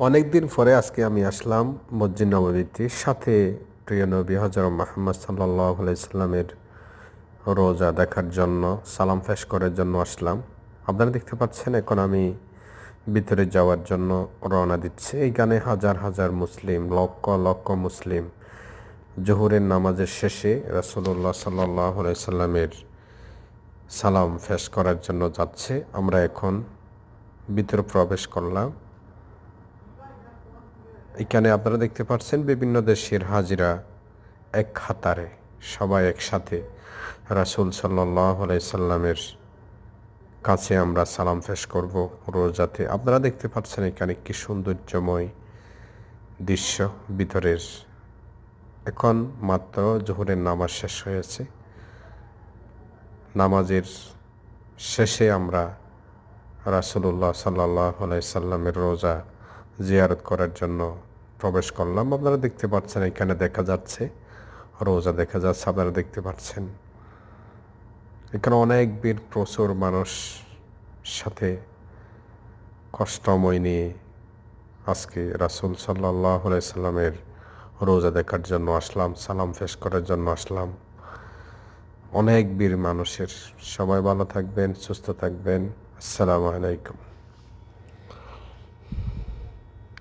অনেকদিন পরে আজকে আমি আসলাম মসজিদ নববীতে, সাথে প্রিয় নবী হযরত মুহাম্মদ সাল্লাল্লাহু আলাইহি সাল্লামের রোজা দেখার জন্য, সালাম পেশ করার জন্য আসলাম। আপনারা দেখতে পাচ্ছেন এখন আমি ভিতরে যাওয়ার জন্য রওনা দিচ্ছি। এইখানে হাজার হাজার মুসলিম, লক্ষ লক্ষ মুসলিম জোহরের নামাজের শেষে রাসূলুল্লাহ সাল্লাল্লাহু আলাইহি সাল্লামের সালাম পেশ করার জন্য যাচ্ছে। আমরা এখন ভিতরে প্রবেশ করলাম। এখানে আপনারা দেখতে পাচ্ছেন বিভিন্ন দেশের হাজিরা এক কাতারে সবাই একসাথে রাসূল সাল্লাল্লাহু আলাইহি সাল্লামের কাছে আমরা সালাম পেশ করব রোজাতে। আপনারা দেখতে পাচ্ছেন এখানে কি সৌন্দর্যময় দৃশ্য ভিতরের। এখন মাত্র জোহরের নামাজ শেষ হয়েছে। নামাজের শেষে আমরা রাসূলুল্লাহ সাল্লাল্লাহু আলাইহি সাল্লামের রোজা জিয়ারত করার জন্য প্রবেশ করলাম। আপনারা দেখতে পাচ্ছেন এখানে দেখা যাচ্ছে রোজা দেখা যাচ্ছে। আপনারা দেখতে পাচ্ছেন এখানে অনেক ভিড়, প্রচুর মানুষ, সাথে কষ্টময় নিয়ে আজকে রাসূল সাল্লাল্লাহু আলাইহি সাল্লামের রোজা দেখার জন্য আসলাম, সালাম পেশ করার জন্য আসলাম। অনেক ভিড় মানুষের। সবাই ভালো থাকবেন, সুস্থ থাকবেন। আসসালামু আলাইকুম।